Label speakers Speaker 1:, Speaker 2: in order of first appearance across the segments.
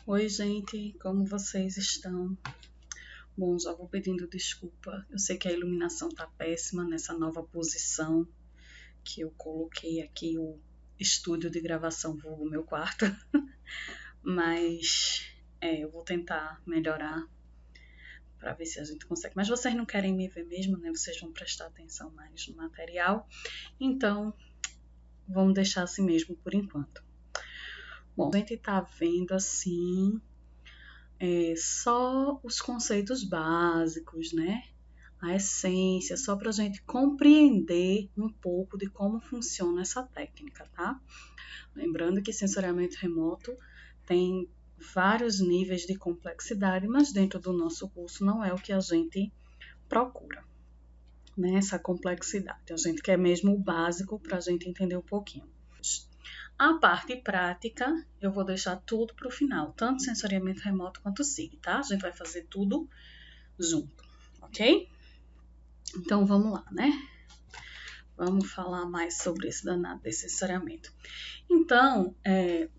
Speaker 1: Oi, gente, como vocês estão? Bom, já vou pedindo desculpa. Eu sei que a iluminação tá péssima nessa nova posição que eu coloquei aqui, o estúdio de gravação vulgo meu quarto, mas eu vou tentar melhorar para ver se a gente consegue. Mas vocês não querem me ver mesmo, né? Vocês vão prestar atenção mais no material, então vamos deixar assim mesmo por enquanto. Bom, a gente tá vendo assim só os conceitos básicos, né? A essência, só para a gente compreender um pouco de como funciona essa técnica, tá? Lembrando que sensoriamento remoto tem vários níveis de complexidade, mas dentro do nosso curso não é o que a gente procura, né? Essa complexidade. A gente quer mesmo o básico para a gente entender um pouquinho. A parte prática, eu vou deixar tudo para o final, tanto sensoriamento remoto quanto SIG, tá? A gente vai fazer tudo junto, ok? Então, vamos lá, né? Vamos falar mais sobre esse danado desse sensoriamento. Então,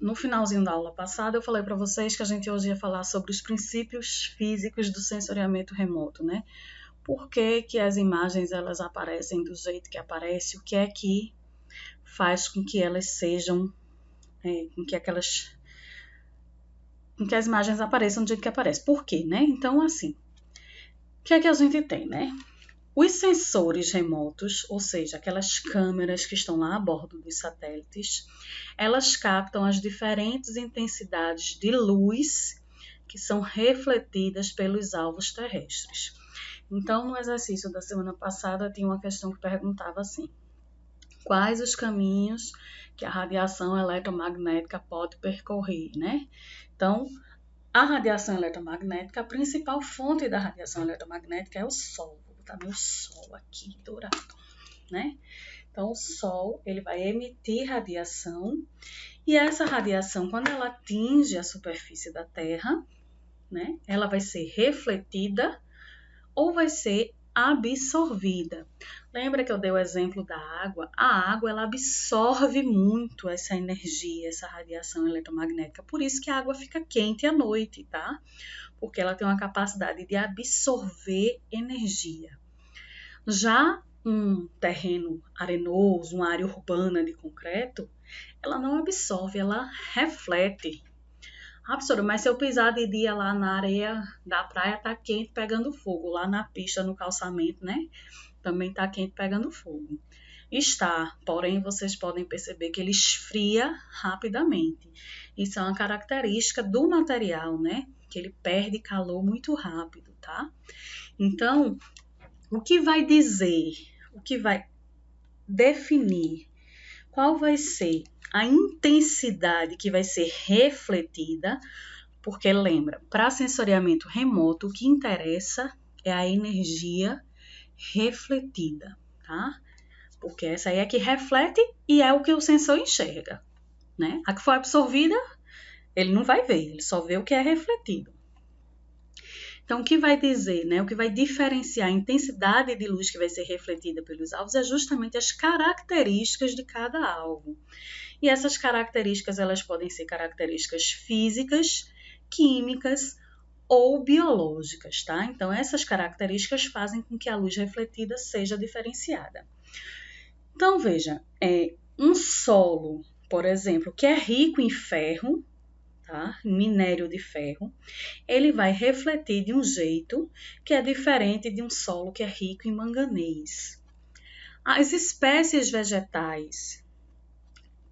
Speaker 1: no finalzinho da aula passada, eu falei para vocês que a gente hoje ia falar sobre os princípios físicos do sensoriamento remoto, né? Por que que as imagens elas aparecem do jeito que aparece, o que é que faz com que elas sejam, com que as imagens apareçam do jeito que aparece. Por quê, né? Então, assim, o que é que a gente tem, né? Os sensores remotos, ou seja, aquelas câmeras que estão lá a bordo dos satélites, elas captam as diferentes intensidades de luz que são refletidas pelos alvos terrestres. Então, no exercício da semana passada, tinha uma questão que perguntava assim: quais os caminhos que a radiação eletromagnética pode percorrer, né? Então, a radiação eletromagnética, a principal fonte da radiação eletromagnética é o Sol. Vou botar meu Sol aqui, dourado, né? Então, o Sol, ele vai emitir radiação, e essa radiação, quando ela atinge a superfície da Terra, né, ela vai ser refletida ou vai ser absorvida. Lembra que eu dei o exemplo da água? A água, ela absorve muito essa energia, essa radiação eletromagnética. Por isso que a água fica quente à noite, tá? Porque ela tem uma capacidade de absorver energia. Já um terreno arenoso, uma área urbana de concreto, ela não absorve, ela reflete. Professora, mas se eu pisar de dia lá na areia da praia, tá quente pegando fogo. Lá na pista, no calçamento, né? Também tá quente pegando fogo. Está, porém, vocês podem perceber que ele esfria rapidamente. Isso é uma característica do material, né? Que ele perde calor muito rápido, tá? Então, o que vai dizer, o que vai definir qual vai ser a intensidade que vai ser refletida, porque lembra, para sensoriamento remoto, o que interessa é a energia refletida, tá? Porque essa aí é que reflete e é o que o sensor enxerga, né? A que foi absorvida, ele não vai ver, ele só vê o que é refletido. Então, o que vai dizer, né, o que vai diferenciar a intensidade de luz que vai ser refletida pelos alvos é justamente as características de cada alvo. E essas características, elas podem ser características físicas, químicas ou biológicas, tá? Então, essas características fazem com que a luz refletida seja diferenciada. Então, veja, um solo, por exemplo, que é rico em ferro, tá? Minério de ferro, ele vai refletir de um jeito que é diferente de um solo que é rico em manganês. As espécies vegetais,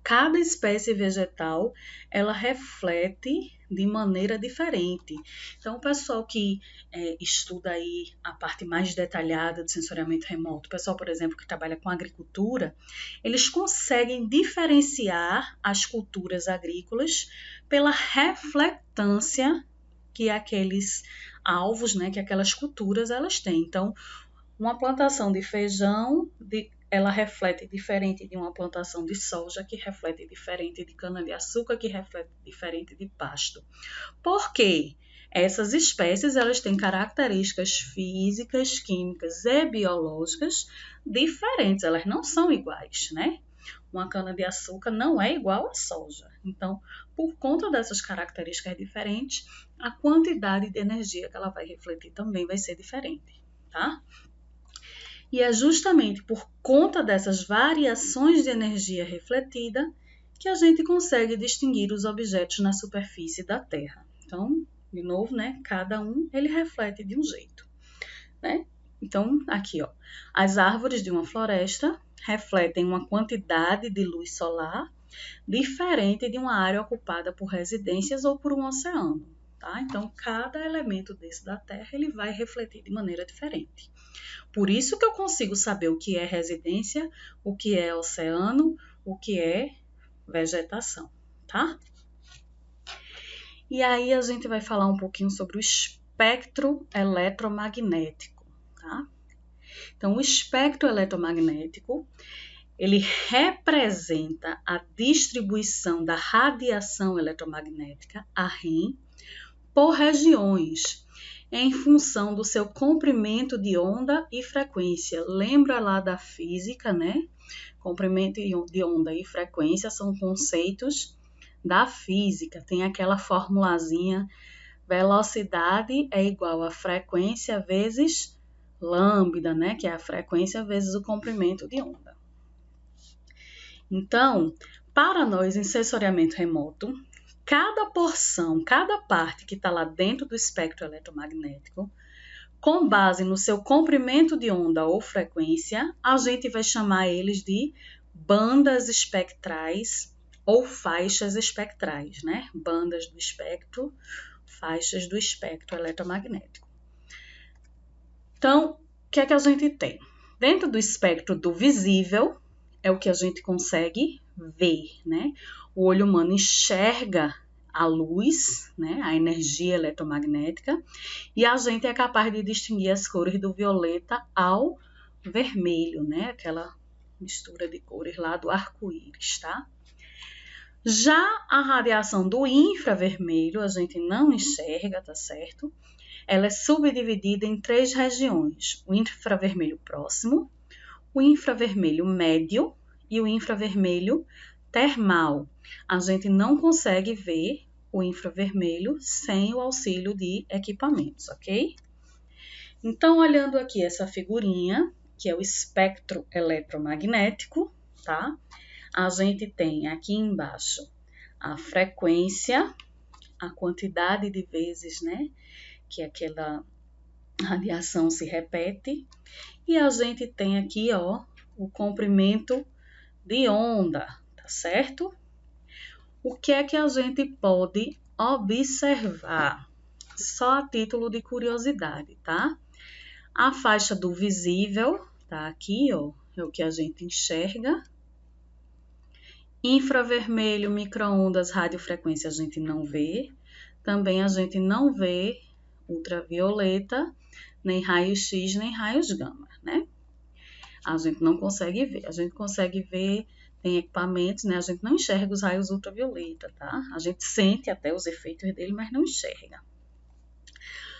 Speaker 1: cada espécie vegetal, ela reflete de maneira diferente. Então, o pessoal que estuda aí a parte mais detalhada do sensoriamento remoto, o pessoal, por exemplo, que trabalha com agricultura, eles conseguem diferenciar as culturas agrícolas pela reflectância que aqueles alvos, né, que aquelas culturas elas têm. Então, uma plantação de feijão, ela reflete diferente de uma plantação de soja, que reflete diferente de cana-de-açúcar, que reflete diferente de pasto. Por quê? Essas espécies elas têm características físicas, químicas e biológicas diferentes, elas não são iguais, né? Uma cana-de-açúcar não é igual à soja, Então, por conta dessas características diferentes, a quantidade de energia que ela vai refletir também vai ser diferente, tá? E é justamente por conta dessas variações de energia refletida que a gente consegue distinguir os objetos na superfície da Terra. Então, de novo, né, cada um ele reflete de um jeito, né? Então, aqui, ó, as árvores de uma floresta refletem uma quantidade de luz solar diferente de uma área ocupada por residências ou por um oceano, tá? Então, cada elemento desse da Terra ele vai refletir de maneira diferente. Por isso que eu consigo saber o que é residência, o que é oceano, o que é vegetação, tá? E aí a gente vai falar um pouquinho sobre o espectro eletromagnético, tá? Então, o espectro eletromagnético, ele representa a distribuição da radiação eletromagnética, a REM, por regiões, em função do seu comprimento de onda e frequência. Lembra lá da física, né? Comprimento de onda e frequência são conceitos da física. Tem aquela formulazinha, velocidade é igual a frequência vezes lambda, né? Que é a frequência vezes o comprimento de onda. Então, para nós em sensoriamento remoto, cada porção, cada parte que está lá dentro do espectro eletromagnético, com base no seu comprimento de onda ou frequência, a gente vai chamar eles de bandas espectrais ou faixas espectrais, né? Bandas do espectro, faixas do espectro eletromagnético. Então, o que é que a gente tem? Dentro do espectro do visível, é o que a gente consegue ver, né? O olho humano enxerga a luz, né? A energia eletromagnética, e a gente é capaz de distinguir as cores do violeta ao vermelho, né? Aquela mistura de cores lá do arco-íris, tá? Já a radiação do infravermelho a gente não enxerga, tá certo? Ela é subdividida em 3 regiões: o infravermelho próximo, o infravermelho médio e o infravermelho termal. A gente não consegue ver o infravermelho sem o auxílio de equipamentos, ok? Então, olhando aqui essa figurinha, que é o espectro eletromagnético, tá? A gente tem aqui embaixo a frequência, a quantidade de vezes, né, que aquela radiação se repete, e a gente tem aqui, ó, o comprimento de onda, tá certo? O que é que a gente pode observar? Só a título de curiosidade, tá? A faixa do visível, tá aqui, ó, é o que a gente enxerga. Infravermelho, micro-ondas, radiofrequência a gente não vê. Também a gente não vê ultravioleta, nem raios-x, nem raios gama, né? A gente não consegue ver. A gente consegue ver, tem equipamentos, né? A gente não enxerga os raios ultravioleta, tá? A gente sente até os efeitos dele, mas não enxerga.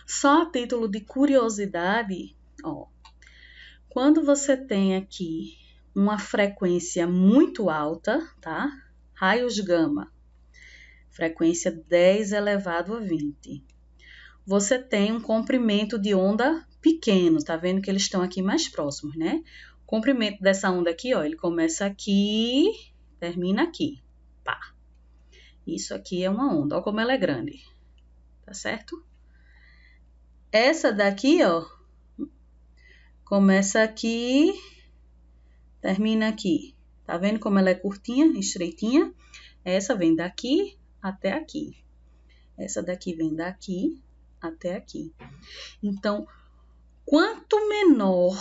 Speaker 1: Só a título de curiosidade, ó, quando você tem aqui uma frequência muito alta, tá? Raios gama, frequência 10 elevado a 20. Você tem um comprimento de onda pequeno, tá vendo que eles estão aqui mais próximos, né? O comprimento dessa onda aqui, ó, ele começa aqui, termina aqui, pá. Isso aqui é uma onda, ó como ela é grande, tá certo? Essa daqui, ó, começa aqui, termina aqui. Tá vendo como ela é curtinha, estreitinha? Essa vem daqui até aqui. Essa daqui vem daqui até aqui. Então, quanto menor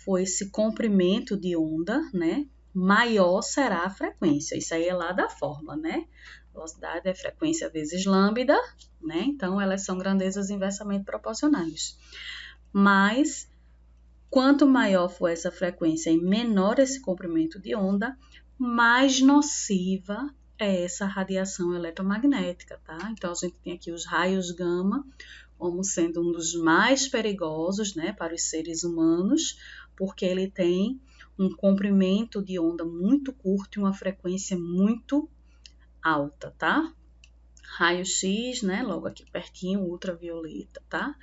Speaker 1: for esse comprimento de onda, né, maior será a frequência. Isso aí é lá da fórmula, né? Velocidade é frequência vezes lambda, né? Então, elas são grandezas inversamente proporcionais. Mas, quanto maior for essa frequência e menor esse comprimento de onda, mais nociva é essa radiação eletromagnética, tá? Então, a gente tem aqui os raios gama como sendo um dos mais perigosos, né, para os seres humanos, porque ele tem um comprimento de onda muito curto e uma frequência muito alta, tá? Raio-X, né? Logo aqui pertinho, ultravioleta, tá?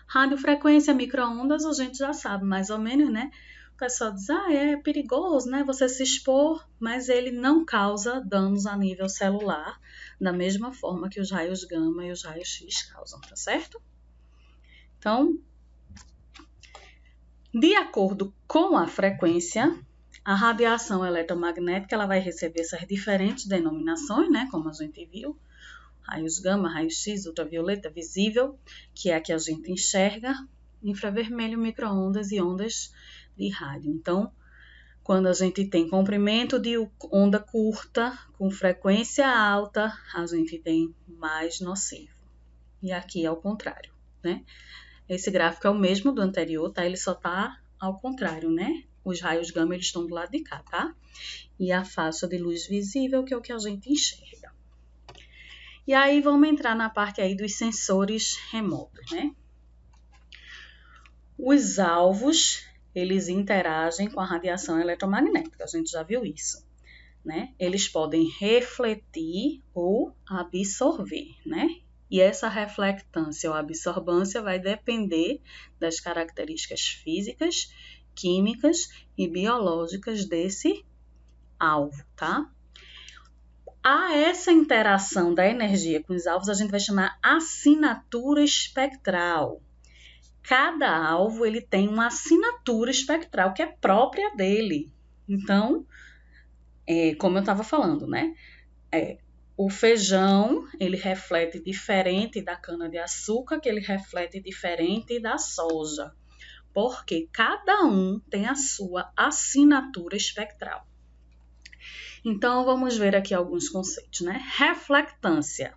Speaker 1: Radiofrequência, micro-ondas, a gente já sabe mais ou menos, né? O pessoal diz, é perigoso, né? Você se expor, mas ele não causa danos a nível celular, da mesma forma que os raios gama e os raios X causam, tá certo? Então, de acordo com a frequência, a radiação eletromagnética ela vai receber essas diferentes denominações, né? Como a gente viu, raios gama, raios X, ultravioleta, visível, que é a que a gente enxerga, infravermelho, micro-ondas e ondas de rádio. Então, quando a gente tem comprimento de onda curta com frequência alta, a gente tem mais nocivo. E aqui é o contrário, né? Esse gráfico é o mesmo do anterior, tá? Ele só tá ao contrário, né? Os raios gama eles estão do lado de cá, tá? E a faixa de luz visível, que é o que a gente enxerga. E aí vamos entrar na parte aí dos sensores remotos, né? Os alvos, eles interagem com a radiação eletromagnética, a gente já viu isso, né? Eles podem refletir ou absorver, né? E essa reflectância ou absorvância vai depender das características físicas, químicas e biológicas desse alvo, tá? A essa interação da energia com os alvos a gente vai chamar assinatura espectral. Cada alvo ele tem uma assinatura espectral que é própria dele. Então, como eu estava falando, né? O feijão ele reflete diferente da cana-de-açúcar, que ele reflete diferente da soja, porque cada um tem a sua assinatura espectral. Então, vamos ver aqui alguns conceitos, né? Reflectância.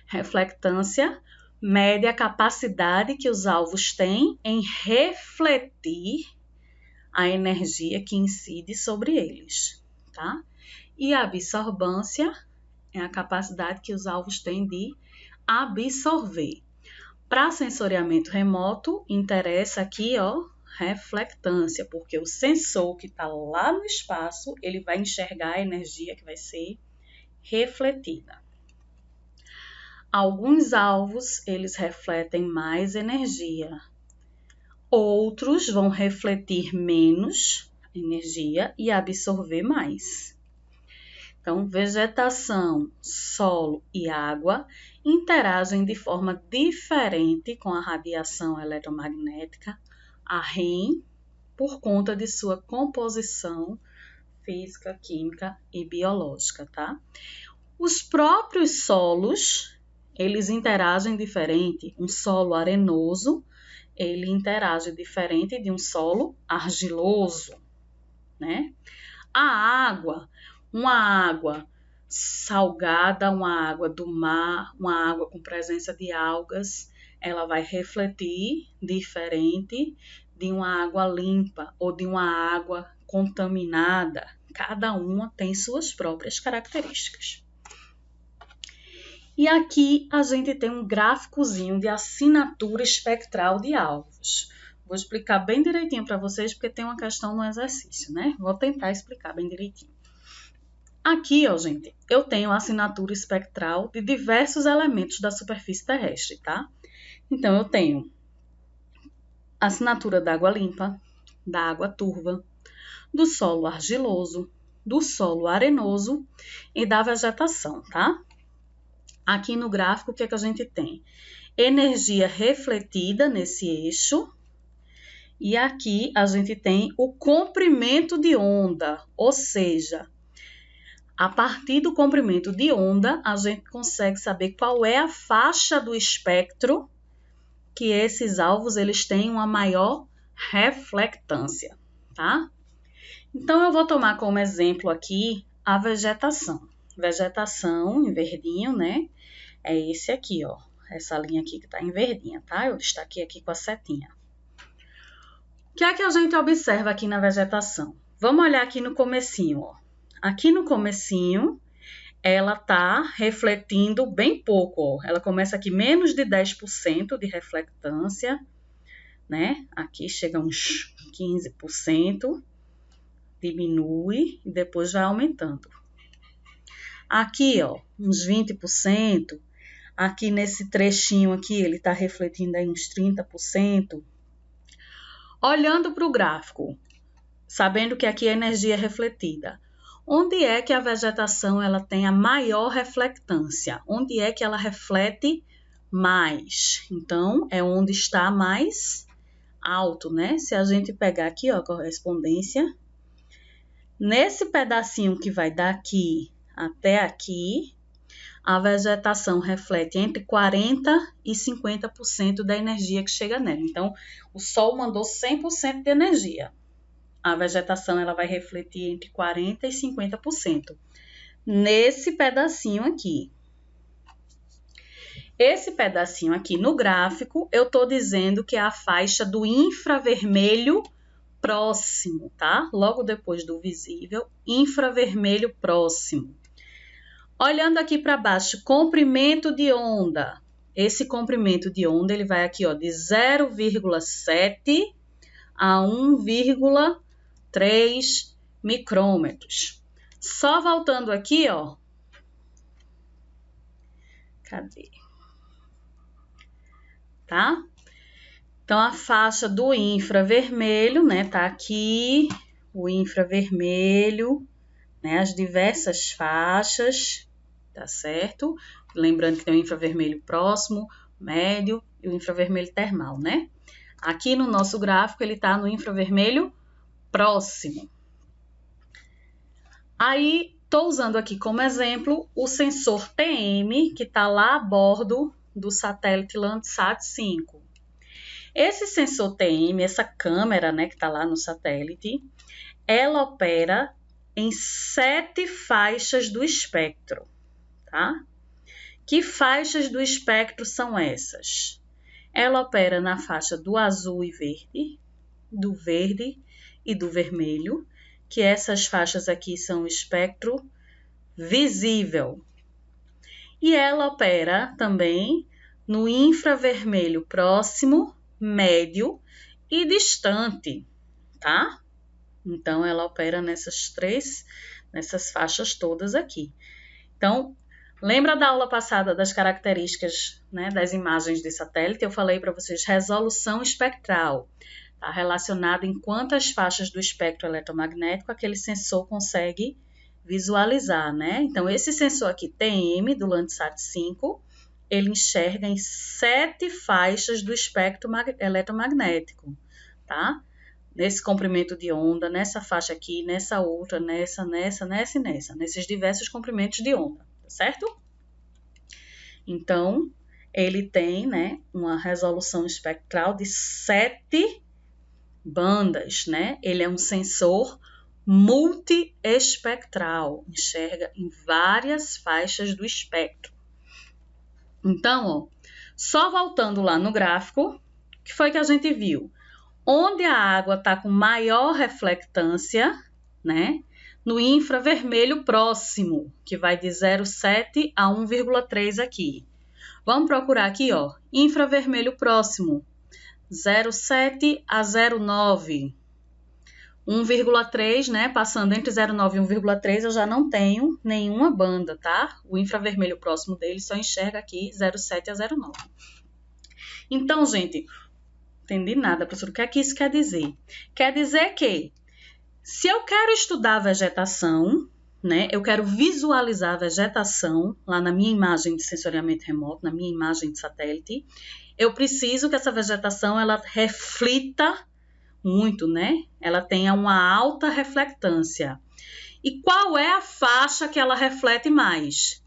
Speaker 1: Reflectância mede a capacidade que os alvos têm em refletir a energia que incide sobre eles, tá? E a absorvância é a capacidade que os alvos têm de absorver. Para sensoriamento remoto, interessa aqui, ó, reflectância, porque o sensor que está lá no espaço, ele vai enxergar a energia que vai ser refletida. Alguns alvos, eles refletem mais energia. Outros vão refletir menos energia e absorver mais. Então, vegetação, solo e água interagem de forma diferente com a radiação eletromagnética, a REM, por conta de sua composição física, química e biológica, tá? Os próprios solos, eles interagem diferente. Um solo arenoso, ele interage diferente de um solo argiloso, né? A água, uma água salgada, uma água do mar, uma água com presença de algas, ela vai refletir diferente de uma água limpa ou de uma água contaminada. Cada uma tem suas próprias características. E aqui a gente tem um gráficozinho de assinatura espectral de alvos. Vou explicar bem direitinho para vocês, porque tem uma questão no exercício, né? Vou tentar explicar bem direitinho. Aqui, ó, gente, eu tenho a assinatura espectral de diversos elementos da superfície terrestre, tá? Então, eu tenho a assinatura da água limpa, da água turva, do solo argiloso, do solo arenoso e da vegetação, tá? Aqui no gráfico, o que é que a gente tem? Energia refletida nesse eixo. E aqui a gente tem o comprimento de onda, ou seja, a partir do comprimento de onda, a gente consegue saber qual é a faixa do espectro que esses alvos eles têm uma maior reflectância, tá? Então, eu vou tomar como exemplo aqui a vegetação. Vegetação em verdinho, né? É esse aqui, ó. Essa linha aqui que tá em verdinha, tá? Eu destaquei aqui com a setinha. O que é que a gente observa aqui na vegetação? Vamos olhar aqui no comecinho, ó. Aqui no comecinho, ela tá refletindo bem pouco, ó. Ela começa aqui menos de 10% de reflectância, né? Aqui chega a uns 15%, diminui e depois vai aumentando. Aqui, ó, uns 20%. Aqui nesse trechinho aqui, ele está refletindo aí uns 30%. Olhando para o gráfico, sabendo que aqui a energia é refletida, onde é que a vegetação ela tem a maior reflectância? Onde é que ela reflete mais? Então, é onde está mais alto, né? Se a gente pegar aqui, ó, a correspondência, nesse pedacinho que vai daqui até aqui, a vegetação reflete entre 40% e 50% da energia que chega nela. Então, o Sol mandou 100% de energia. A vegetação ela vai refletir entre 40% e 50%. Nesse pedacinho aqui. Esse pedacinho aqui no gráfico, eu estou dizendo que é a faixa do infravermelho próximo, tá? Logo depois do visível, infravermelho próximo. Olhando aqui para baixo, comprimento de onda. Esse comprimento de onda, ele vai aqui, ó, de 0,7 a 1,3 micrômetros. Só voltando aqui, ó. Cadê? Tá? Então, a faixa do infravermelho, né, tá aqui, o infravermelho, né, as diversas faixas, tá certo? Lembrando que tem o infravermelho próximo, médio e o infravermelho termal, né? Aqui no nosso gráfico, ele tá no infravermelho próximo. Aí, tô usando aqui como exemplo o sensor TM, que tá lá a bordo do satélite Landsat 5. Esse sensor TM, essa câmera, né, que está lá no satélite, ela opera em 7 faixas do espectro, tá? Que faixas do espectro são essas? Ela opera na faixa do azul e verde e do vermelho, que essas faixas aqui são o espectro visível. E ela opera também no infravermelho próximo, médio e distante, tá? Então, ela opera nessas faixas todas aqui. Então, lembra da aula passada das características, né, das imagens de satélite? Eu falei para vocês resolução espectral, tá? Relacionada em quantas faixas do espectro eletromagnético aquele sensor consegue visualizar, né? Então, esse sensor aqui, TM, do Landsat 5, ele enxerga em 7 faixas do espectro eletromagnético, tá? Nesse comprimento de onda, nessa faixa aqui, nessa outra, nessa, nesses diversos comprimentos de onda, tá certo? Então, ele tem, né, uma resolução espectral de 7 bandas, né? Ele é um sensor multiespectral, enxerga em várias faixas do espectro. Então, ó, só voltando lá no gráfico, o que foi que a gente viu? Onde a água está com maior reflectância, né? No infravermelho próximo, que vai de 0,7 a 1,3 aqui. Vamos procurar aqui, ó, infravermelho próximo, 0,7 a 0,9. 1,3, né? Passando entre 0,9 e 1,3, eu já não tenho nenhuma banda, tá? O infravermelho próximo dele só enxerga aqui 0,7 a 0,9. Então, gente, entendi nada, professor. O que é que isso quer dizer? Quer dizer que, se eu quero estudar a vegetação, né? Eu quero visualizar a vegetação lá na minha imagem de sensoriamento remoto, na minha imagem de satélite, eu preciso que essa vegetação ela reflita muito, né? Ela tenha uma alta reflectância. E qual é a faixa que ela reflete mais?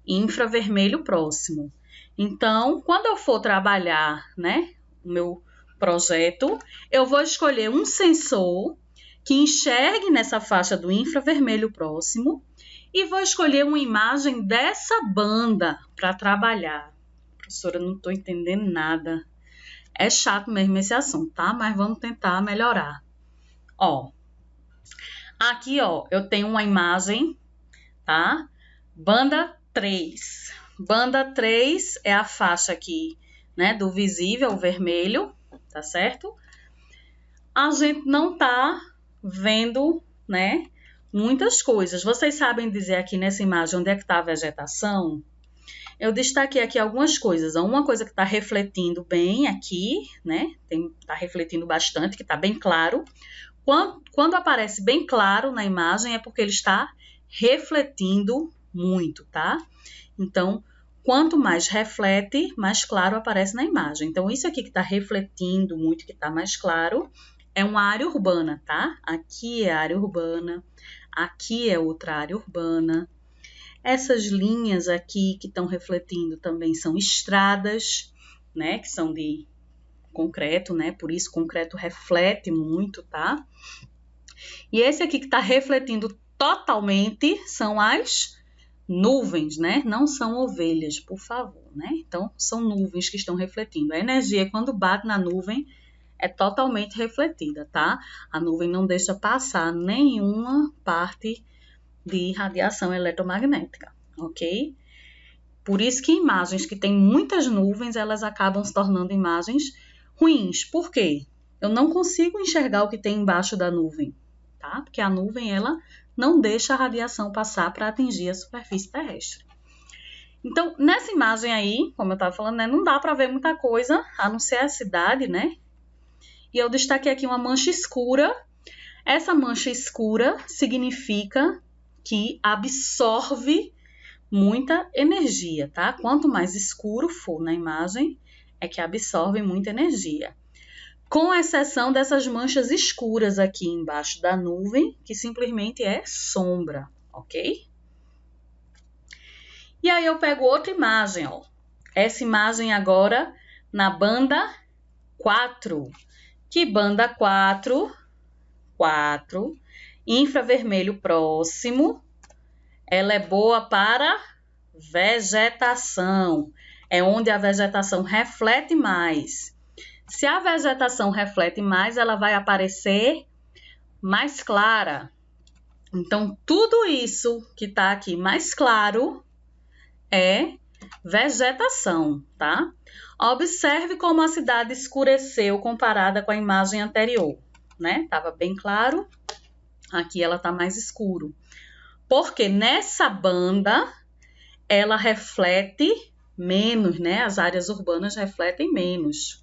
Speaker 1: Infravermelho próximo. Então, quando eu for trabalhar, né, o meu projeto, eu vou escolher um sensor que enxergue nessa faixa do infravermelho próximo e vou escolher uma imagem dessa banda para trabalhar. Professora, não estou entendendo nada. É chato mesmo esse assunto, tá? Mas vamos tentar melhorar. Ó, aqui, ó, eu tenho uma imagem, tá? Banda 3. Banda 3 é a faixa aqui, né, do visível, o vermelho, tá certo? A gente não tá vendo, né, muitas coisas. Vocês sabem dizer aqui nessa imagem onde é que está a vegetação? Eu destaquei aqui algumas coisas. Uma coisa que está refletindo bem aqui, né? Está refletindo bastante, que está bem claro. Quando aparece bem claro na imagem é porque ele está refletindo muito, tá? Então, quanto mais reflete, mais claro aparece na imagem. Então, isso aqui que está refletindo muito, que está mais claro, é uma área urbana, tá? Aqui é a área urbana, aqui é outra área urbana. Essas linhas aqui que estão refletindo também são estradas, né? Que são de concreto, né? Por isso, concreto reflete muito, tá? E esse aqui que está refletindo totalmente são as nuvens, né? Não são ovelhas, por favor, né? Então, são nuvens que estão refletindo. A energia, quando bate na nuvem, é totalmente refletida, tá? A nuvem não deixa passar nenhuma parte de radiação eletromagnética, ok? Por isso que imagens que têm muitas nuvens, elas acabam se tornando imagens ruins. Por quê? Eu não consigo enxergar o que tem embaixo da nuvem, tá? Porque a nuvem, ela não deixa a radiação passar para atingir a superfície terrestre. Então, nessa imagem aí, como eu estava falando, né, não dá para ver muita coisa, a não ser a cidade, né? E eu destaquei aqui uma mancha escura. Essa mancha escura significa que absorve muita energia, tá? Quanto mais escuro for na imagem, é que absorve muita energia. Com exceção dessas manchas escuras aqui embaixo da nuvem, que simplesmente é sombra, ok? E aí eu pego outra imagem, ó. Essa imagem agora na banda 4. Que banda 4? 4. Infravermelho próximo. Ela é boa para vegetação. É onde a vegetação reflete mais. Se a vegetação reflete mais, ela vai aparecer mais clara. Então, tudo isso que está aqui mais claro é vegetação, tá? Observe como a cidade escureceu comparada com a imagem anterior, né? Estava bem claro, aqui ela está mais escuro. Porque nessa banda, ela reflete menos, né? As áreas urbanas refletem menos.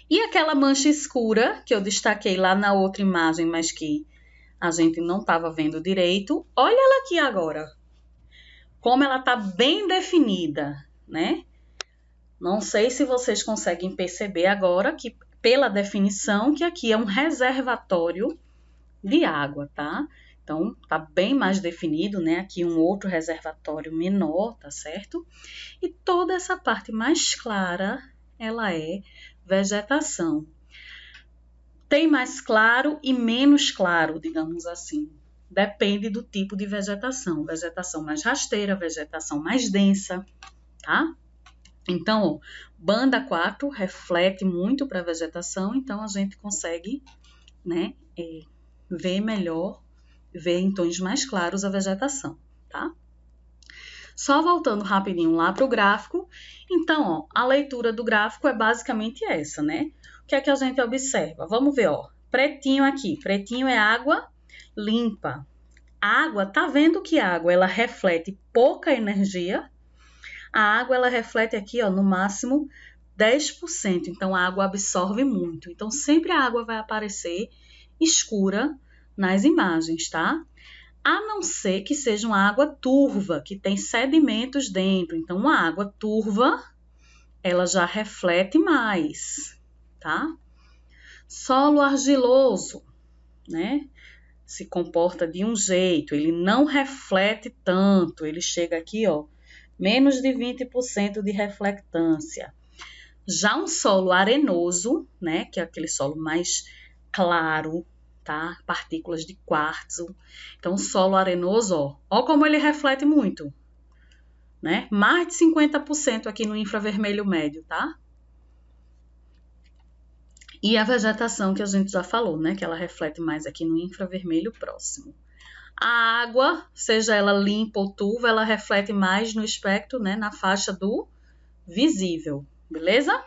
Speaker 1: E aquela mancha escura, que eu destaquei lá na outra imagem, mas que a gente não estava vendo direito, olha ela aqui agora. Como ela está bem definida, né? Não sei se vocês conseguem perceber agora que, pela definição, que aqui é um reservatório de água, tá? Então, tá bem mais definido, né? Aqui um outro reservatório menor, tá certo? E toda essa parte mais clara, ela é vegetação. Tem mais claro e menos claro, digamos assim. Depende do tipo de vegetação. Vegetação mais rasteira, vegetação mais densa, tá? Então, ó, banda 4 reflete muito para a vegetação, então a gente consegue, né, ver melhor, ver em tons mais claros a vegetação, tá? Só voltando rapidinho lá para o gráfico, então, ó, a leitura do gráfico é basicamente essa, né? O que é que a gente observa? Vamos ver, ó, pretinho aqui, pretinho é água limpa. A água, tá vendo que a água, ela reflete pouca energia? A água, ela reflete aqui, ó, no máximo 10%, então a água absorve muito. Então, sempre a água vai aparecer escura nas imagens, tá? A não ser que seja uma água turva, que tem sedimentos dentro. Então, uma água turva, ela já reflete mais, tá? Solo argiloso, né? Se comporta de um jeito, ele não reflete tanto, ele chega aqui, ó, menos de 20% de reflectância. Já um solo arenoso, né, que é aquele solo mais claro, tá? Partículas de quartzo. Então, solo arenoso, ó como ele reflete muito, né? Mais de 50% aqui no infravermelho médio, tá? E a vegetação que a gente já falou, né, que ela reflete mais aqui no infravermelho próximo. A água, seja ela limpa ou turva, ela reflete mais no espectro, né, na faixa do visível, beleza?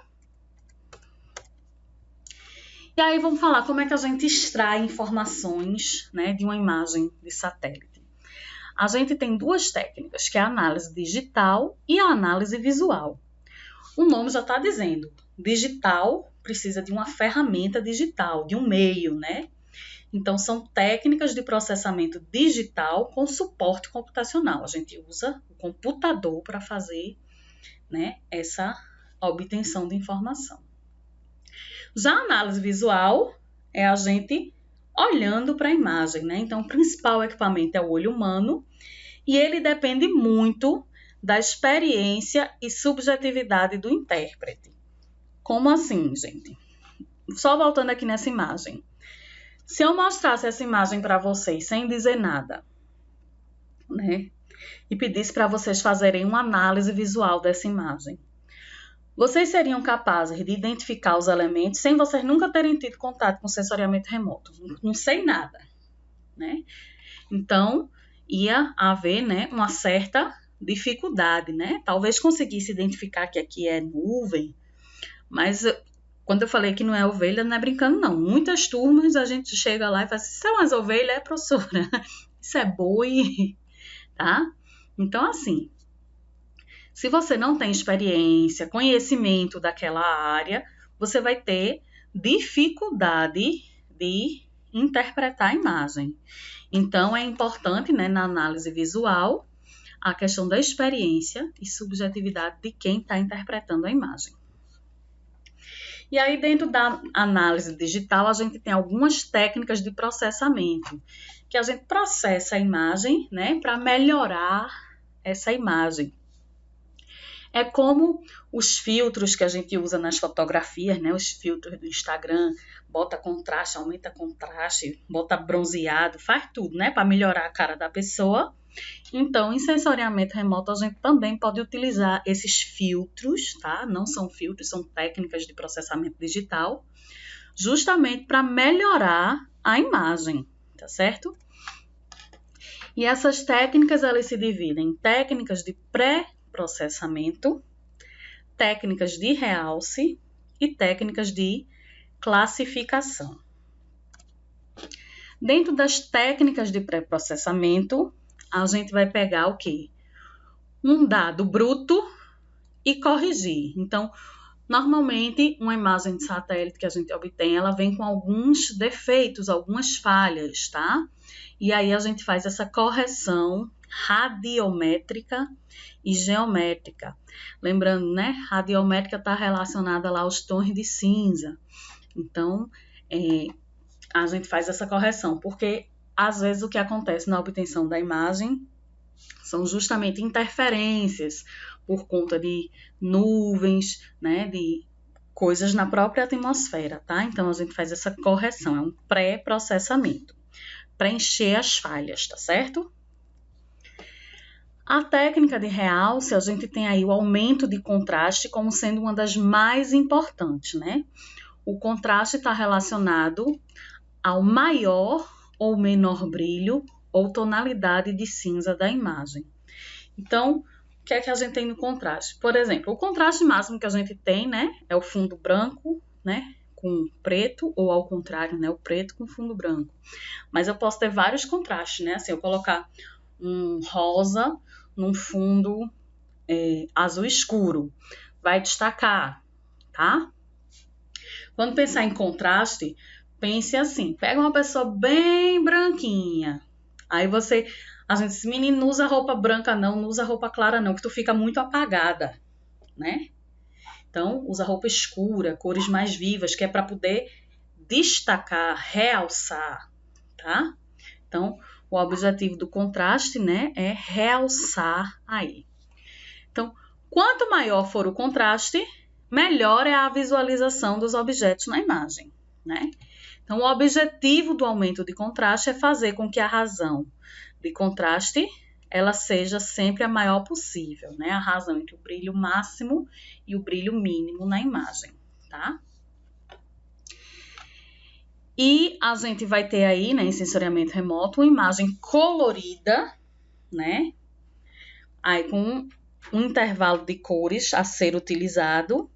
Speaker 1: E aí vamos falar como é que a gente extrai informações, né, de uma imagem de satélite. A gente tem duas técnicas, que é a análise digital e a análise visual. O nome já está dizendo, digital precisa de uma ferramenta digital, de um meio, né? Então, são técnicas de processamento digital com suporte computacional. A gente usa o computador para fazer, né, essa obtenção de informação. Já a análise visual é a gente olhando para a imagem, né? Então, o principal equipamento é o olho humano e ele depende muito da experiência e subjetividade do intérprete. Como assim, gente? Só voltando aqui nessa imagem. Se eu mostrasse essa imagem para vocês sem dizer nada, né? E pedisse para vocês fazerem uma análise visual dessa imagem, vocês seriam capazes de identificar os elementos sem vocês nunca terem tido contato com sensoriamento remoto? Não sei nada, né? Então, ia haver, né, uma certa dificuldade, né? Talvez conseguisse identificar que aqui é nuvem, mas quando eu falei que não é ovelha, não é brincando, não. Muitas turmas a gente chega lá e fala assim, isso é umas ovelhas, professora? Isso é boi, tá? Então, assim, se você não tem experiência, conhecimento daquela área, você vai ter dificuldade de interpretar a imagem. Então, é importante, né, na análise visual, a questão da experiência e subjetividade de quem está interpretando a imagem. E aí, dentro da análise digital, a gente tem algumas técnicas de processamento, que a gente processa a imagem, né, para melhorar essa imagem. É como os filtros que a gente usa nas fotografias, né, os filtros do Instagram, bota contraste, aumenta contraste, bota bronzeado, faz tudo, né, para melhorar a cara da pessoa. Então, em sensoriamento remoto, a gente também pode utilizar esses filtros, tá? Não são filtros, são técnicas de processamento digital, justamente para melhorar a imagem, tá certo? E essas técnicas, elas se dividem em técnicas de pré-processamento, técnicas de realce e técnicas de classificação. Dentro das técnicas de pré-processamento, a gente vai pegar o quê? Um dado bruto e corrigir. Então, normalmente, uma imagem de satélite que a gente obtém, ela vem com alguns defeitos, algumas falhas, tá? E aí a gente faz essa correção radiométrica e geométrica. Lembrando, né? Radiométrica está relacionada lá aos tons de cinza. Então, a gente faz essa correção, porque às vezes o que acontece na obtenção da imagem são justamente interferências por conta de nuvens, né, de coisas na própria atmosfera, tá? Então a gente faz essa correção, é um pré-processamento, preencher as falhas, tá certo? A técnica de realce, a gente tem aí o aumento de contraste como sendo uma das mais importantes, né? O contraste está relacionado ao maior ou menor brilho ou tonalidade de cinza da imagem. Então, o que é que a gente tem no contraste? Por exemplo, o contraste máximo que a gente tem, né, é o fundo branco, né, com preto, ou ao contrário, né, o preto com fundo branco. Mas eu posso ter vários contrastes, né, assim, eu colocar um rosa num fundo azul escuro, vai destacar, tá? Quando pensar em contraste, pense assim, pega uma pessoa bem branquinha, aí a gente diz, menino, não usa roupa branca não usa roupa clara não, que tu fica muito apagada, né? Então, usa roupa escura, cores mais vivas, que é para poder destacar, realçar, tá? Então, o objetivo do contraste, né, é realçar aí. Então, quanto maior for o contraste, melhor é a visualização dos objetos na imagem, né? Então, o objetivo do aumento de contraste é fazer com que a razão de contraste ela seja sempre a maior possível, né? A razão entre o brilho máximo e o brilho mínimo na imagem, tá? E a gente vai ter aí, né, em sensoriamento remoto, uma imagem colorida, né? Aí com um intervalo de cores a ser utilizado.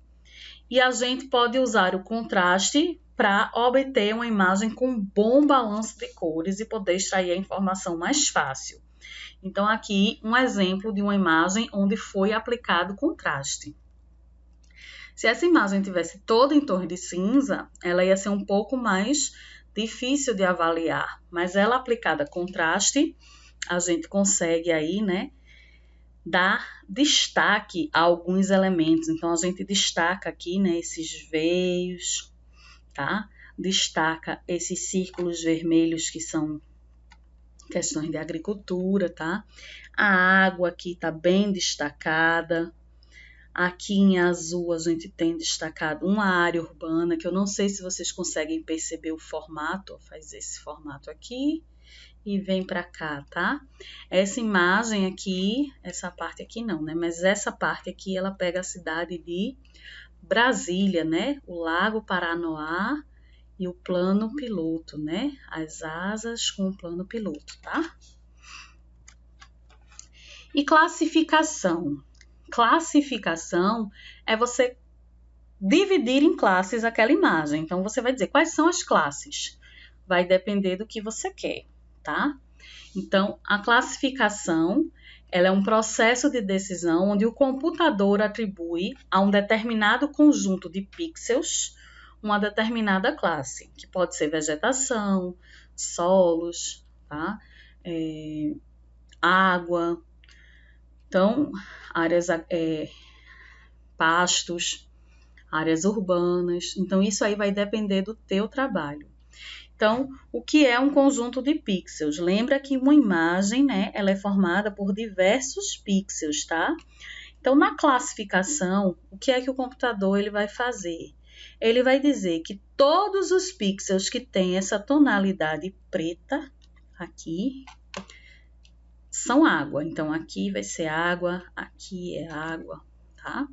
Speaker 1: E a gente pode usar o contraste para obter uma imagem com bom balanço de cores e poder extrair a informação mais fácil. Então, aqui um exemplo de uma imagem onde foi aplicado contraste. Se essa imagem tivesse toda em torno de cinza, ela ia ser um pouco mais difícil de avaliar, mas ela aplicada contraste, a gente consegue aí, né, dar destaque a alguns elementos. Então, a gente destaca aqui, né, esses veios, tá? Destaca esses círculos vermelhos que são questões de agricultura, tá? A água aqui tá bem destacada. Aqui em azul a gente tem destacado uma área urbana, que eu não sei se vocês conseguem perceber o formato. Faz esse formato aqui e vem para cá, tá? Essa imagem aqui, essa parte aqui não, né? Mas essa parte aqui, ela pega a cidade de Brasília, né? O Lago Paranoá e o plano piloto, né? As asas com o plano piloto, tá? E classificação. Classificação é você dividir em classes aquela imagem. Então, você vai dizer quais são as classes. Vai depender do que você quer, tá? Então, a classificação, ela é um processo de decisão onde o computador atribui a um determinado conjunto de pixels uma determinada classe, que pode ser vegetação, solos, tá? Água, então, áreas, pastos, áreas urbanas. Então, isso aí vai depender do teu trabalho. Então, o que é um conjunto de pixels? Lembra que uma imagem, né, ela é formada por diversos pixels, tá? Então, na classificação, o que é que o computador ele vai fazer? Ele vai dizer que todos os pixels que têm essa tonalidade preta, aqui, são água. Então, aqui vai ser água, aqui é água, tá?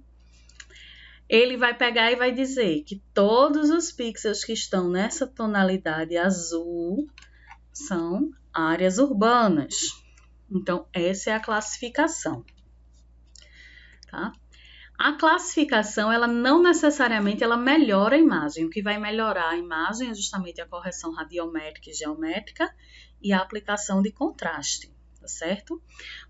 Speaker 1: Ele vai pegar e vai dizer que todos os pixels que estão nessa tonalidade azul são áreas urbanas. Então, essa é a classificação, tá? A classificação, ela não necessariamente ela melhora a imagem. O que vai melhorar a imagem é justamente a correção radiométrica e geométrica e a aplicação de contraste, tá certo?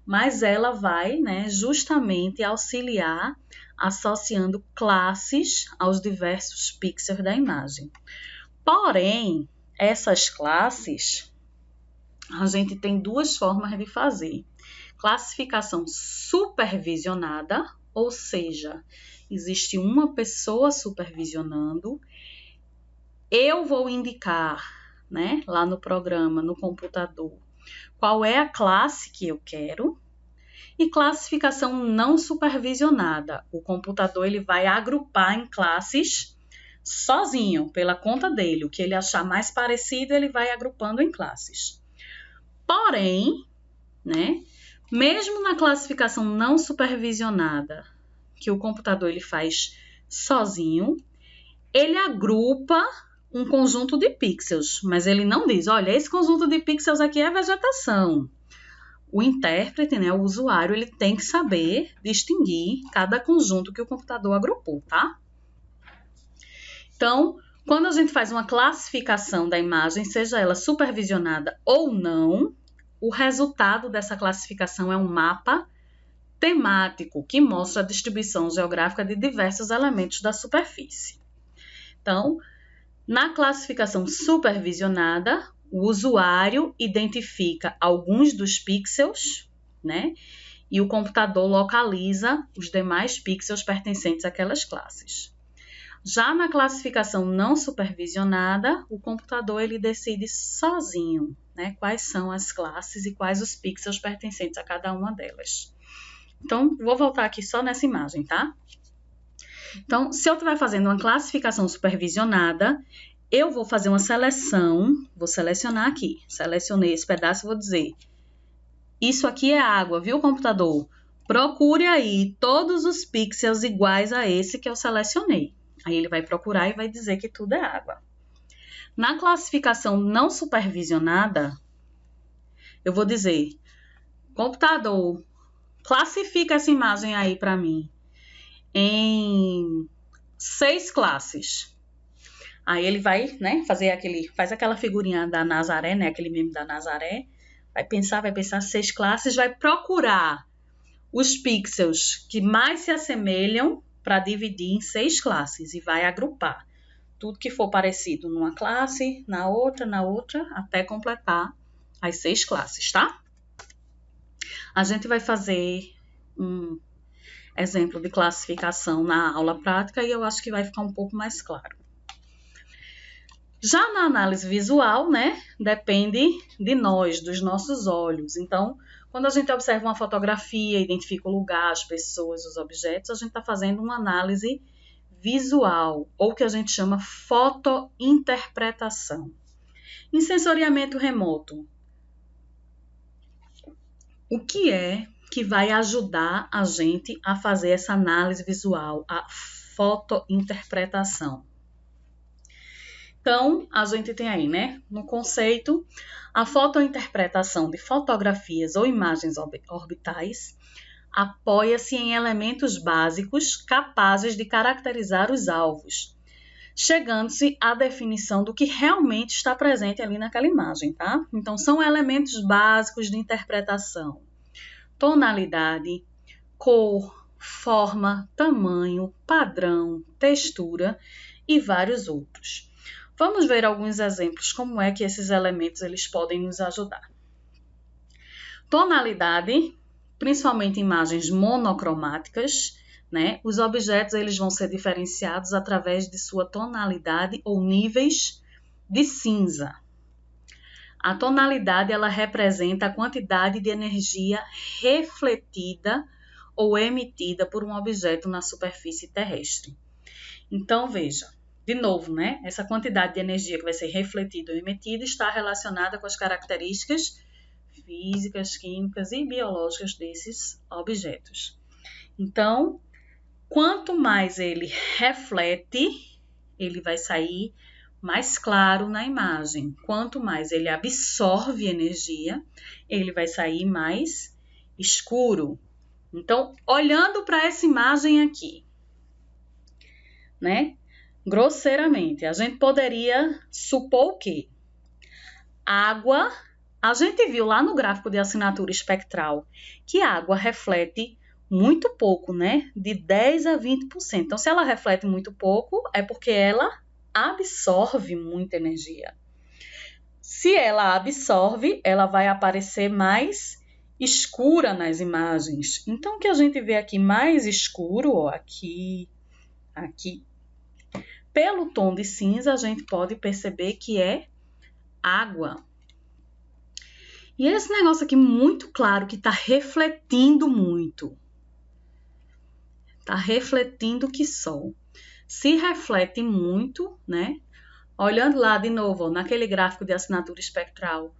Speaker 1: Mas ela vai, né, justamente auxiliar associando classes aos diversos pixels da imagem. Porém, essas classes, a gente tem duas formas de fazer. Classificação supervisionada, ou seja, existe uma pessoa supervisionando, eu vou indicar, né, lá no programa, no computador, qual é a classe que eu quero. E classificação não supervisionada. O computador ele vai agrupar em classes sozinho, pela conta dele. O que ele achar mais parecido, ele vai agrupando em classes. Porém, né, mesmo na classificação não supervisionada, que o computador ele faz sozinho, ele agrupa um conjunto de pixels, mas ele não diz, olha, esse conjunto de pixels aqui é vegetação. O intérprete, né, o usuário, ele tem que saber distinguir cada conjunto que o computador agrupou, tá? Então, quando a gente faz uma classificação da imagem, seja ela supervisionada ou não, o resultado dessa classificação é um mapa temático que mostra a distribuição geográfica de diversos elementos da superfície. Então, na classificação supervisionada, o usuário identifica alguns dos pixels, né? E o computador localiza os demais pixels pertencentes àquelas classes. Já na classificação não supervisionada, o computador ele decide sozinho, né? Quais são as classes e quais os pixels pertencentes a cada uma delas. Então, vou voltar aqui só nessa imagem, tá? Então, se eu estiver fazendo uma classificação supervisionada, eu vou fazer uma seleção, vou selecionar aqui, selecionei esse pedaço e vou dizer, isso aqui é água, viu, computador? Procure aí todos os pixels iguais a esse que eu selecionei. Aí ele vai procurar e vai dizer que tudo é água. Na classificação não supervisionada, eu vou dizer, computador, classifica essa imagem aí para mim em 6 classes. Aí ele vai, né, faz aquela figurinha da Nazaré, né, aquele meme da Nazaré, vai pensar 6 classes, vai procurar os pixels que mais se assemelham para dividir em 6 classes e vai agrupar tudo que for parecido numa classe, na outra, até completar as 6 classes, tá? A gente vai fazer um exemplo de classificação na aula prática e eu acho que vai ficar um pouco mais claro. Já na análise visual, né, depende de nós, dos nossos olhos. Então, quando a gente observa uma fotografia, identifica o lugar, as pessoas, os objetos, a gente está fazendo uma análise visual, ou que a gente chama fotointerpretação. Em sensoriamento remoto, o que é que vai ajudar a gente a fazer essa análise visual, a fotointerpretação? Então, a gente tem aí, né, no conceito, a fotointerpretação de fotografias ou imagens orbitais apoia-se em elementos básicos capazes de caracterizar os alvos, chegando-se à definição do que realmente está presente ali naquela imagem, tá? Então, são elementos básicos de interpretação: tonalidade, cor, forma, tamanho, padrão, textura e vários outros. Vamos ver alguns exemplos como é que esses elementos eles podem nos ajudar. Tonalidade, principalmente imagens monocromáticas, né? Os objetos eles vão ser diferenciados através de sua tonalidade ou níveis de cinza. A tonalidade ela representa a quantidade de energia refletida ou emitida por um objeto na superfície terrestre. Então, veja, de novo, né? Essa quantidade de energia que vai ser refletida ou emitida está relacionada com as características físicas, químicas e biológicas desses objetos. Então, quanto mais ele reflete, ele vai sair mais claro na imagem. Quanto mais ele absorve energia, ele vai sair mais escuro. Então, olhando para essa imagem aqui, né? Grosseiramente, a gente poderia supor o quê? Água, a gente viu lá no gráfico de assinatura espectral que a água reflete muito pouco, né? De 10 a 20%. Então, se ela reflete muito pouco, é porque ela absorve muita energia. Se ela absorve, ela vai aparecer mais escura nas imagens. Então, o que a gente vê aqui mais escuro, ó, aqui, pelo tom de cinza, a gente pode perceber que é água. E esse negócio aqui muito claro, que está refletindo muito. Está refletindo que sol. Se reflete muito, né? Olhando lá de novo, ó, naquele gráfico de assinatura espectral,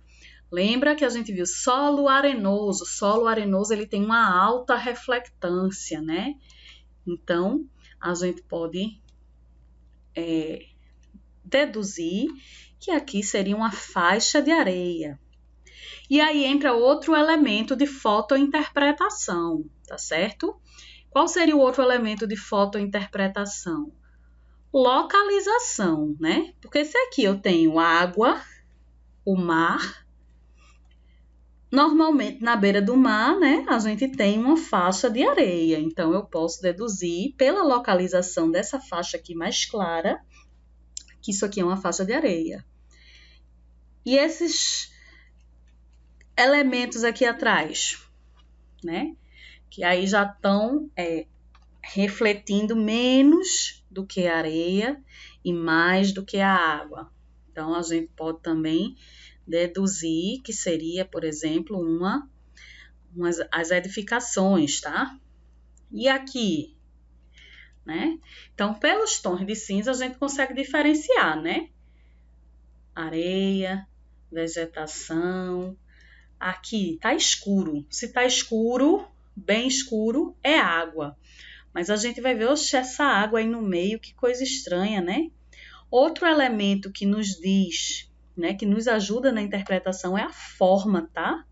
Speaker 1: lembra que a gente viu solo arenoso. Solo arenoso ele tem uma alta reflectância, né? Então, a gente pode deduzir que aqui seria uma faixa de areia. E aí entra outro elemento de fotointerpretação, tá certo? Qual seria o outro elemento de fotointerpretação? Localização, né? Porque se aqui eu tenho água, o mar, normalmente na beira do mar, né, a gente tem uma faixa de areia. Então, eu posso deduzir pela localização dessa faixa aqui mais clara, que isso aqui é uma faixa de areia. E esses elementos aqui atrás, né? Que aí já estão refletindo menos do que a areia e mais do que a água. Então, a gente pode também deduzir que seria, por exemplo, as edificações, tá? E aqui, né? Então, pelos tons de cinza, a gente consegue diferenciar, né? Areia, vegetação. Aqui tá escuro. Se tá escuro, bem escuro, é água. Mas a gente vai ver, oxe, essa água aí no meio, que coisa estranha, né? Outro elemento que nos diz, né, que nos ajuda na interpretação é a forma, tá?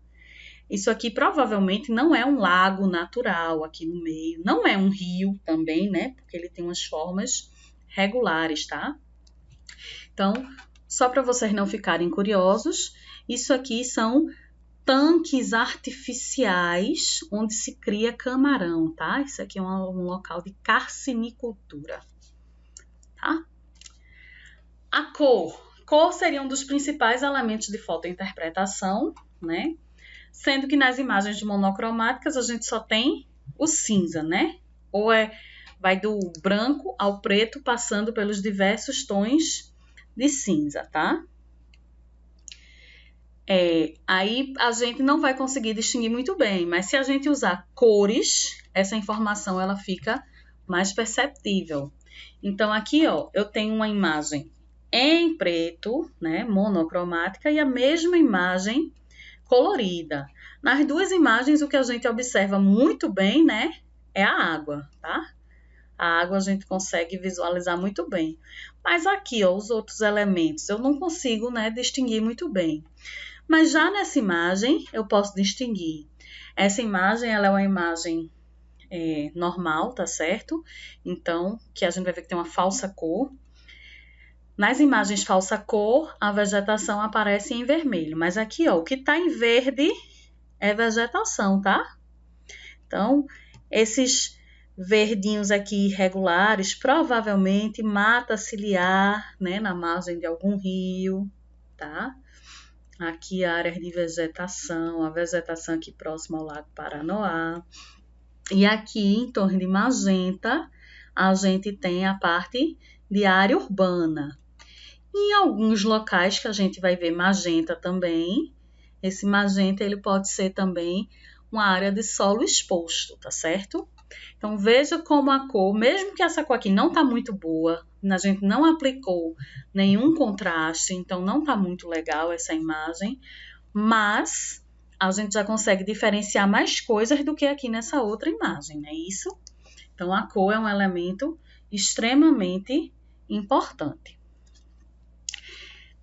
Speaker 1: Isso aqui provavelmente não é um lago natural aqui no meio, não é um rio também, né? Porque ele tem umas formas regulares, tá? Então, só para vocês não ficarem curiosos, isso aqui são tanques artificiais onde se cria camarão, tá? Isso aqui é um local de carcinicultura, tá? A cor. Cor seria um dos principais elementos de fotointerpretação, né? Sendo que nas imagens monocromáticas a gente só tem o cinza, né? Ou vai do branco ao preto, passando pelos diversos tons de cinza, tá? Aí a gente não vai conseguir distinguir muito bem, mas se a gente usar cores, essa informação ela fica mais perceptível. Então aqui, ó, eu tenho uma imagem em preto, né, monocromática, e a mesma imagem colorida. Nas duas imagens, o que a gente observa muito bem, né, é a água, tá? A água a gente consegue visualizar muito bem. Mas aqui, ó, os outros elementos, eu não consigo, né, distinguir muito bem. Mas já nessa imagem, eu posso distinguir. Essa imagem, ela é uma imagem normal, tá certo? Então, que a gente vai ver que tem uma falsa cor. Nas imagens falsa cor, a vegetação aparece em vermelho. Mas aqui, ó, o que tá em verde é vegetação, tá? Então, esses verdinhos aqui irregulares, provavelmente mata ciliar, né, na margem de algum rio, tá? Aqui áreas de vegetação, a vegetação aqui próxima ao Lago Paranoá. E aqui, em torno de magenta, a gente tem a parte de área urbana. Em alguns locais que a gente vai ver magenta também, esse magenta ele pode ser também uma área de solo exposto, tá certo? Então, veja como a cor, mesmo que essa cor aqui não tá muito boa, a gente não aplicou nenhum contraste, então não tá muito legal essa imagem, mas a gente já consegue diferenciar mais coisas do que aqui nessa outra imagem, não é isso? Então, a cor é um elemento extremamente importante.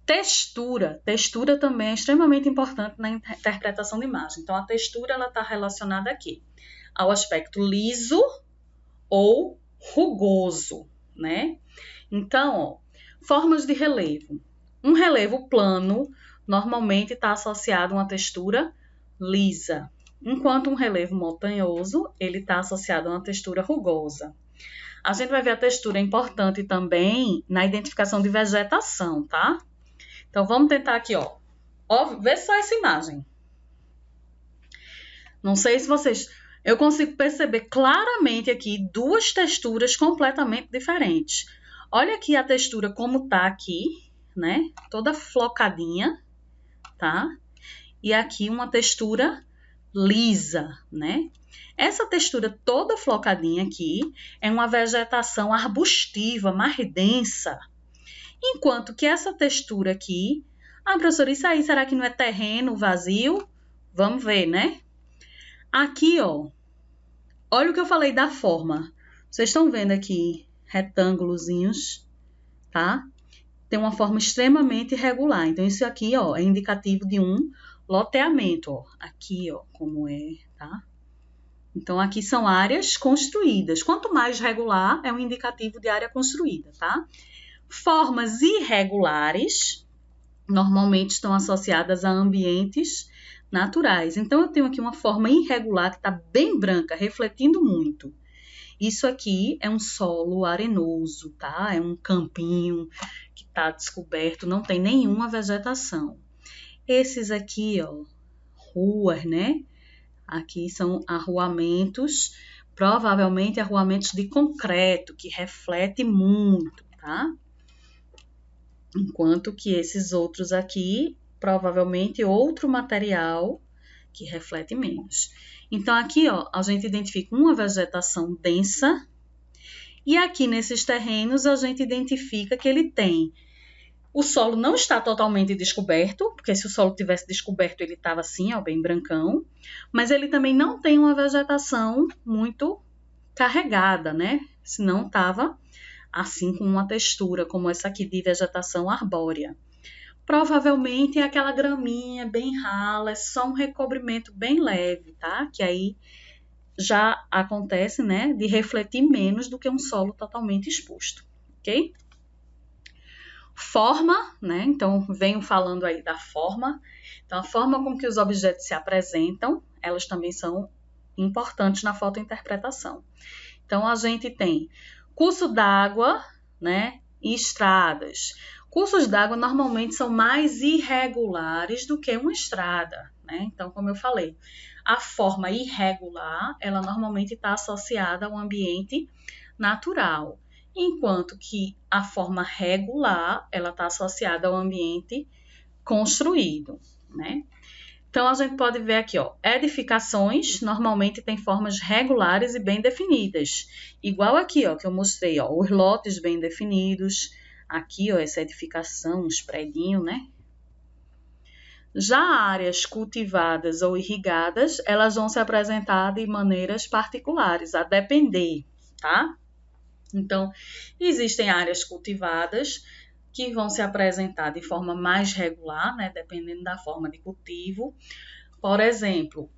Speaker 1: Textura. Textura também é extremamente importante na interpretação de imagem. Então, a textura ela está relacionada aqui ao aspecto liso ou rugoso, né? Então, ó, formas de relevo. Um relevo plano normalmente está associado a uma textura lisa, enquanto um relevo montanhoso ele está associado a uma textura rugosa. A gente vai ver a textura importante também na identificação de vegetação, tá? Então, vamos tentar aqui, ó. Vê só essa imagem. Não sei se vocês... Eu consigo perceber claramente aqui duas texturas completamente diferentes. Olha aqui a textura como tá aqui, né? Toda flocadinha, tá? E aqui uma textura lisa, né? Essa textura toda flocadinha aqui é uma vegetação arbustiva, mais densa. Enquanto que essa textura aqui... Ah, professora, isso aí será que não é terreno vazio? Vamos ver, né? Aqui, ó, olha o que eu falei da forma. Vocês estão vendo aqui retângulozinhos, tá? Tem uma forma extremamente irregular. Então, isso aqui, ó, é indicativo de um loteamento, ó. Aqui, ó, como é, tá? Então, aqui são áreas construídas. Quanto mais regular, é um indicativo de área construída, tá? Formas irregulares normalmente estão associadas a ambientes naturais. Então, eu tenho aqui uma forma irregular que está bem branca, refletindo muito. Isso aqui é um solo arenoso, tá? É um campinho que está descoberto, não tem nenhuma vegetação. Esses aqui, ó, ruas, né? Aqui são arruamentos, provavelmente arruamentos de concreto, que reflete muito, tá? Enquanto que esses outros aqui, provavelmente outro material que reflete menos. Então, aqui, ó, a gente identifica uma vegetação densa e aqui nesses terrenos a gente identifica que ele tem... O solo não está totalmente descoberto, porque se o solo tivesse descoberto ele estava assim, ó, bem brancão, mas ele também não tem uma vegetação muito carregada, né? Senão estava assim com uma textura como essa aqui de vegetação arbórea. Provavelmente é aquela graminha bem rala, é só um recobrimento bem leve, tá? Que aí já acontece, né, de refletir menos do que um solo totalmente exposto, ok? Forma, né? Então, venho falando aí da forma. Então, a forma com que os objetos se apresentam, elas também são importantes na fotointerpretação. Então, a gente tem curso d'água, né? E estradas. Cursos d'água normalmente são mais irregulares do que uma estrada, né? Então, como eu falei, a forma irregular, ela normalmente está associada ao ambiente natural, enquanto que a forma regular, ela está associada ao ambiente construído, né? Então, a gente pode ver aqui, ó, edificações normalmente têm formas regulares e bem definidas. Igual aqui, ó, que eu mostrei, ó, os lotes bem definidos. Aqui, ó, essa edificação, uns predinhos, né? Já áreas cultivadas ou irrigadas, elas vão se apresentar de maneiras particulares, a depender, tá? Então, existem áreas cultivadas que vão se apresentar de forma mais regular, né, dependendo da forma de cultivo. Por exemplo,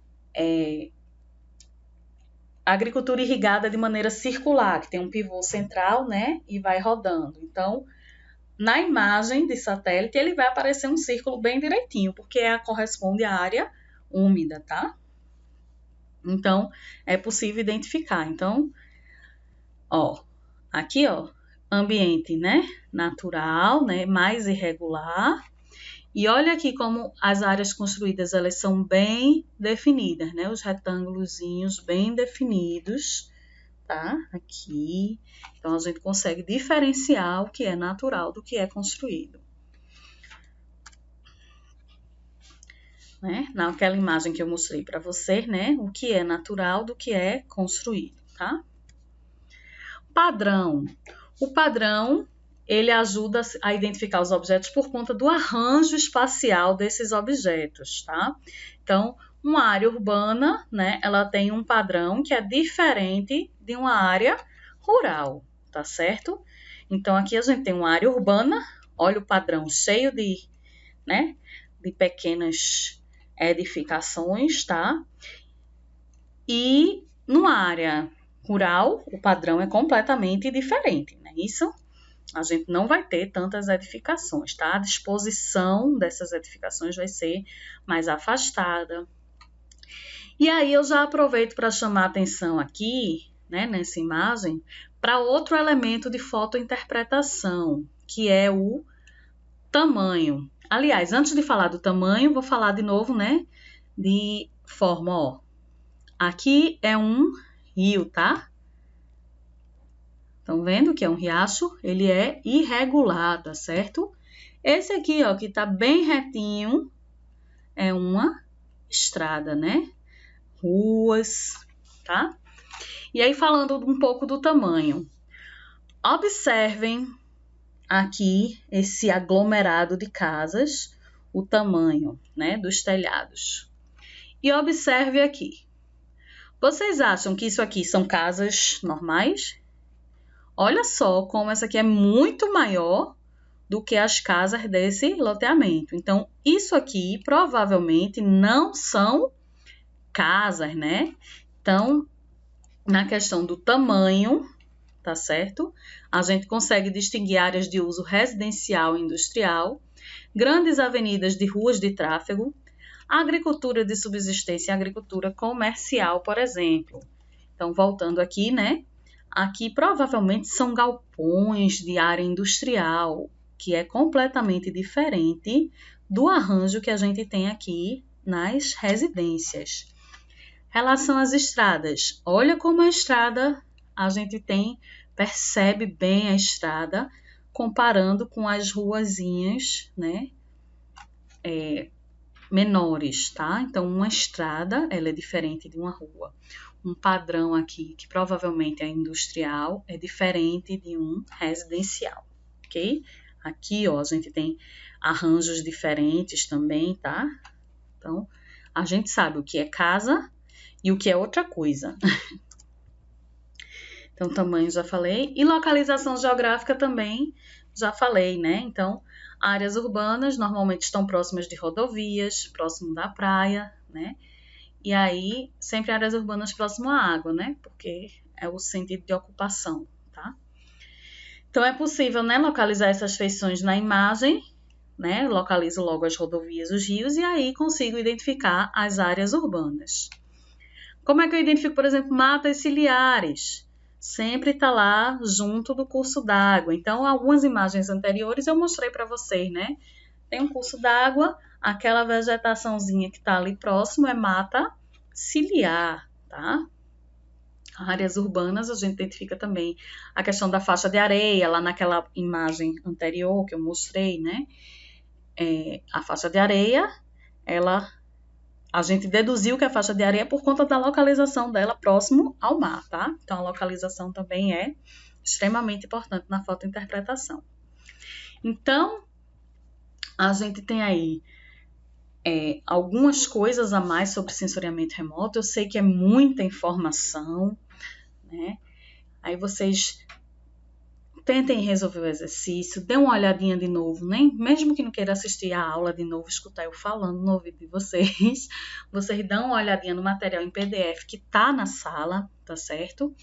Speaker 1: agricultura irrigada de maneira circular, que tem um pivô central, né, e vai rodando. Então, na imagem de satélite, ele vai aparecer um círculo bem direitinho, porque corresponde à área úmida, tá? Então, é possível identificar. Então, ó, aqui, ó, ambiente, né, natural, né, mais irregular. E olha aqui como as áreas construídas, elas são bem definidas, né, os retângulozinhos bem definidos, tá? Aqui. Então, a gente consegue diferenciar o que é natural do que é construído. Né? Naquela imagem que eu mostrei para você, né, o que é natural do que é construído, tá? Padrão. O padrão, ele ajuda a identificar os objetos por conta do arranjo espacial desses objetos, tá? Então, uma área urbana, né, ela tem um padrão que é diferente de uma área rural, tá certo? Então, aqui a gente tem uma área urbana, olha o padrão cheio de, né, de pequenas edificações, tá? E numa área rural, o padrão é completamente diferente, né? Isso a gente não vai ter tantas edificações, tá? A disposição dessas edificações vai ser mais afastada. E aí eu já aproveito para chamar a atenção aqui, né, nessa imagem, para outro elemento de fotointerpretação, que é o tamanho. Aliás, antes de falar do tamanho, vou falar de novo, né, de forma, ó. Aqui é um rio, tá? Estão vendo que é um riacho? Ele é irregular, tá certo? Esse aqui, ó, que tá bem retinho, é uma estrada, né? Ruas, tá? E aí, falando um pouco do tamanho. Observem aqui esse aglomerado de casas, o tamanho, né, dos telhados. E observe aqui. Vocês acham que isso aqui são casas normais? Olha só como essa aqui é muito maior do que as casas desse loteamento. Então, isso aqui provavelmente não são casas, né? Então, na questão do tamanho, tá certo? A gente consegue distinguir áreas de uso residencial e industrial, grandes avenidas de ruas de tráfego, agricultura de subsistência e agricultura comercial, por exemplo. Então, voltando aqui, né? Aqui provavelmente são galpões de área industrial, que é completamente diferente do arranjo que a gente tem aqui nas residências. Relação às estradas. Olha como a estrada, a gente percebe bem a estrada, comparando com as ruazinhas, né? Menores, tá? Então, uma estrada, ela é diferente de uma rua. Um padrão aqui, que provavelmente é industrial, é diferente de um residencial, ok? Aqui, ó, a gente tem arranjos diferentes também, tá? Então, a gente sabe o que é casa e o que é outra coisa. Então, tamanho já falei. E localização geográfica também já falei, né? Então, áreas urbanas normalmente estão próximas de rodovias, próximo da praia, né? E aí, sempre áreas urbanas próximo à água, né? Porque é o sentido de ocupação, tá? Então, é possível, né, localizar essas feições na imagem, né? Localizo logo as rodovias, os rios, e aí consigo identificar as áreas urbanas. Como é que eu identifico, por exemplo, matas ciliares? Sempre está lá junto do curso d'água. Então, algumas imagens anteriores eu mostrei para vocês, né? Tem um curso d'água, aquela vegetaçãozinha que está ali próximo é mata ciliar, tá? Áreas urbanas, a gente identifica também a questão da faixa de areia, lá naquela imagem anterior que eu mostrei, né? A faixa de areia, a gente deduziu que a faixa de areia é por conta da localização dela próximo ao mar, tá? Então, a localização também é extremamente importante na fotointerpretação. Então, a gente tem aí algumas coisas a mais sobre sensoriamento remoto. Eu sei que é muita informação, né? Aí vocês tentem resolver o exercício, dê uma olhadinha de novo, né? Mesmo que não queira assistir a aula de novo, escutar eu falando no ouvido de vocês, vocês dão uma olhadinha no material em PDF que tá na sala, tá certo?